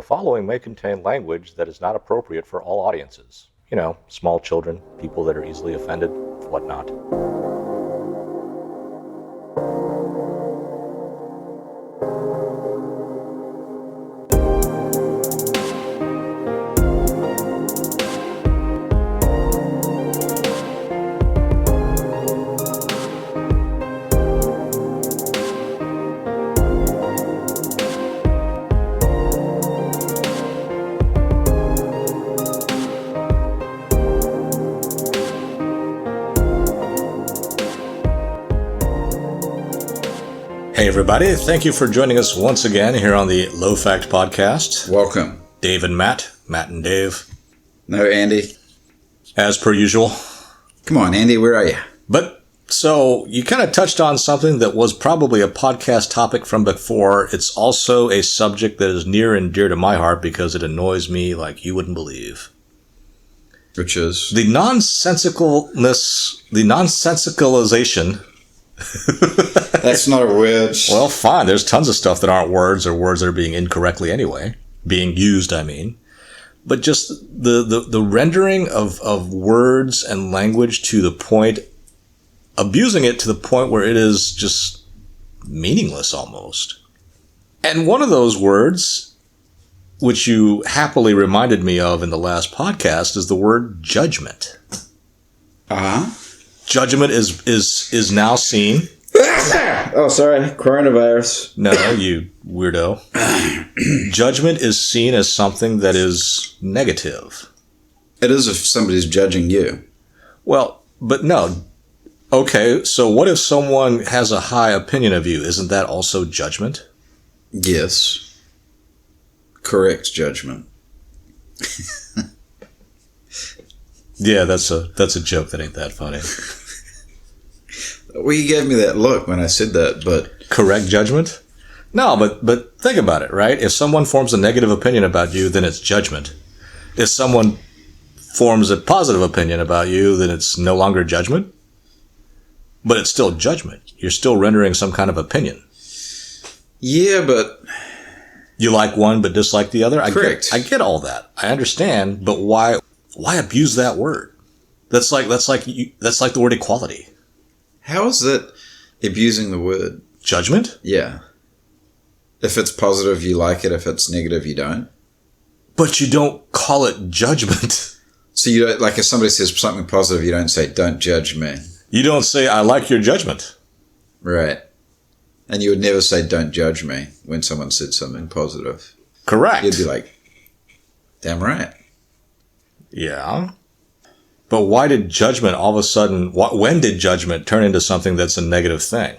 The following may contain language that is not appropriate for all audiences. You know, small children, people that are easily offended, whatnot. Hey everybody, thank you for joining us once again here on the Low Fact Podcast. Welcome. Dave and Matt and Dave. No, Andy. As per usual. Come on, Andy, where are you? But, so, you kind of touched on something that was probably a podcast topic from before. It's also a subject that is near and dear to my heart because it annoys me like you wouldn't believe. Which is? The nonsensicalization. That's not a word. Well, fine. There's tons of stuff that aren't words or words that are being incorrectly anyway. Being used, I mean. But just the rendering of words and language to the point, abusing it to the point where it is just meaningless almost. And one of those words, which you happily reminded me of in the last podcast, is the word judgment. Uh-huh. Judgment is now seen. Oh, sorry. Coronavirus. No, you weirdo. Judgment is seen as something that is negative. It is if somebody's judging you. Well, but no. Okay, so what if someone has a high opinion of you? Isn't that also judgment? Yes. Correct judgment. Yeah, that's a joke that ain't that funny. Well, you gave me that look when I said that, but... Correct judgment? No, but think about it, right? If someone forms a negative opinion about you, then it's judgment. If someone forms a positive opinion about you, then it's no longer judgment. But it's still judgment. You're still rendering some kind of opinion. Yeah, but... You like one but dislike the other? Correct. I get all that. I understand, but why abuse that word? That's like the word equality. How is that abusing the word? Judgment? Yeah. If it's positive, you like it. If it's negative, you don't. But you don't call it judgment. So you don't, like if somebody says something positive, you don't say, don't judge me. You don't say, I like your judgment. Right. And you would never say, don't judge me when someone said something positive. Correct. You'd be like, damn right. Yeah. But why did judgment all of a sudden, when did judgment turn into something that's a negative thing?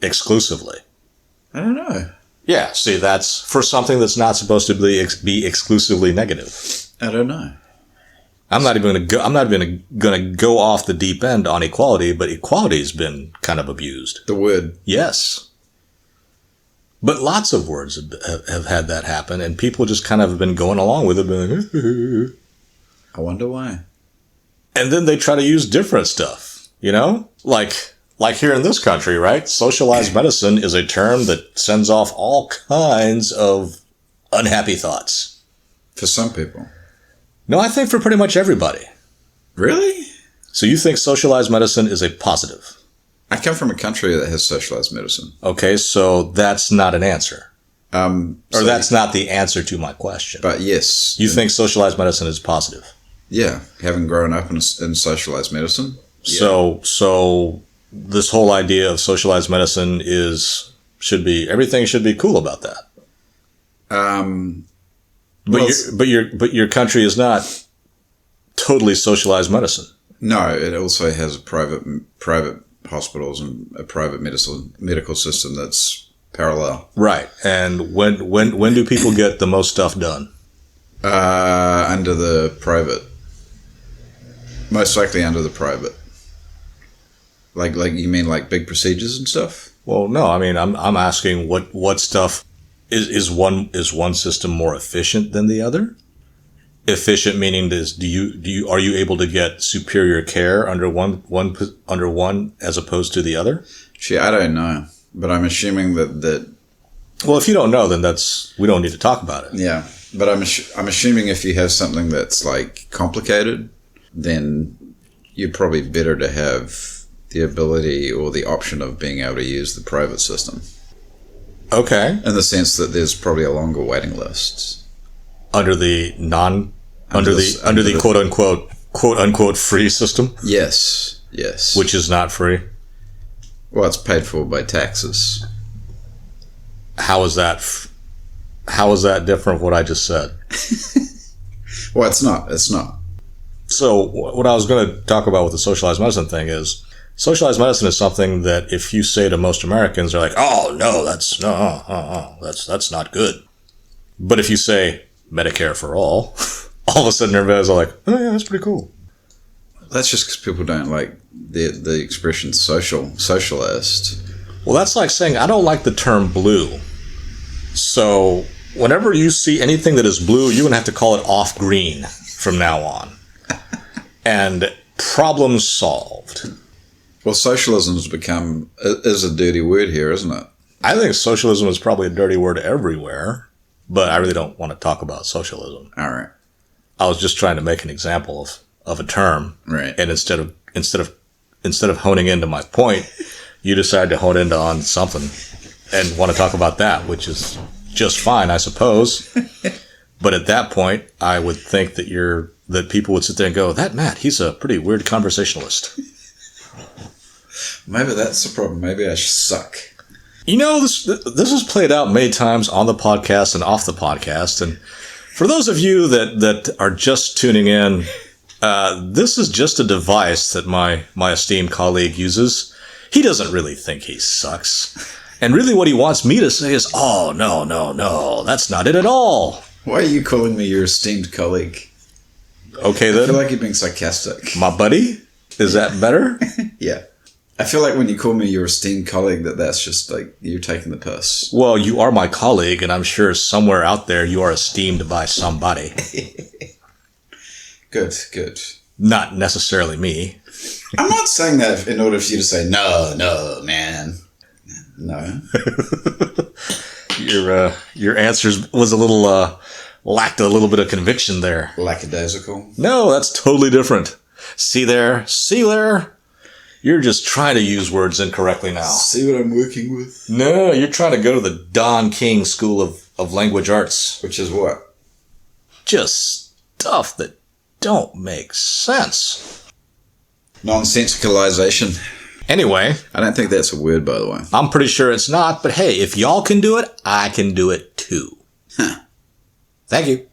Exclusively. I don't know. Yeah, see, that's for something that's not supposed to be exclusively negative. I don't know. I'm not even going to go off the deep end on equality, but equality's been kind of abused. The word. Yes. But lots of words have had that happen, and people just kind of have been going along with it, being like, I wonder why. and then they try to use different stuff, you know? Like here in this country, right? Socialized medicine is a term that sends off all kinds of unhappy thoughts. For some people. No, I think for pretty much everybody. Really? So you think socialized medicine is a positive? I come from a country that has socialized medicine. Okay, so that's not an answer. Or that's not the answer to my question. But yes. You think socialized medicine is positive? Yeah, having grown up in socialized medicine. Yeah. So this whole idea of socialized medicine everything should be cool about that. But your country is not totally socialized medicine. No, it also has private hospitals and a private medical system that's parallel. Right. And when do people get the most stuff done? Under the private. Most likely under the private. Like you mean like big procedures and stuff? Well, no. I mean, I'm asking what stuff is one system more efficient than the other? Efficient meaning are you able to get superior care under one as opposed to the other? Gee, I don't know, but I'm assuming that. Well, if you don't know, then we don't need to talk about it. Yeah. But I'm assuming if you have something that's like complicated, then you're probably better to have the ability or the option of being able to use the private system. Okay. In the sense that there's probably a longer waiting list. Under the quote unquote free system? Yes. Which is not free. Well, it's paid for by taxes. How is that different from what I just said? Well, it's not. So what I was going to talk about with the socialized medicine thing is, socialized medicine is something that if you say to most Americans, they're like, "Oh no, that's not good." But if you say Medicare for all, all of a sudden everybody's like, "Oh yeah, that's pretty cool." That's just because people don't like the expression socialist. Well, that's like saying I don't like the term blue. So whenever you see anything that is blue, you're going to have to call it off green from now on. And problem solved. Well, socialism is a dirty word here, isn't it? I think socialism is probably a dirty word everywhere, but I really don't want to talk about socialism. All right. I was just trying to make an example of a term. Right. And instead of honing into my point, you decided to hone into on something and want to talk about that, which is just fine, I suppose. But at that point, I would think that people would sit there and go, "That Matt, he's a pretty weird conversationalist." Maybe that's the problem. Maybe I suck. You know, this has played out many times on the podcast and off the podcast. And for those of you that are just tuning in, this is just a device that my esteemed colleague uses. He doesn't really think he sucks. And really what he wants me to say is, "Oh, no, that's not it at all." Why are you calling me your esteemed colleague? Okay, then. I feel like you're being sarcastic. My buddy? Is that better? Yeah. I feel like when you call me your esteemed colleague, that's just like you're taking the piss. Well, you are my colleague, and I'm sure somewhere out there you are esteemed by somebody. Good. Not necessarily me. I'm not saying that in order for you to say, no, man. No. Your answers was a little, lacked a little bit of conviction there. Lackadaisical? No, that's totally different. See there? You're just trying to use words incorrectly now. See what I'm working with? No, you're trying to go to the Don King School of Language Arts. Which is what? Just stuff that don't make sense. Nonsensicalization. Anyway. I don't think that's a word, by the way. I'm pretty sure it's not, but hey, if y'all can do it, I can do it too. Huh. Thank you.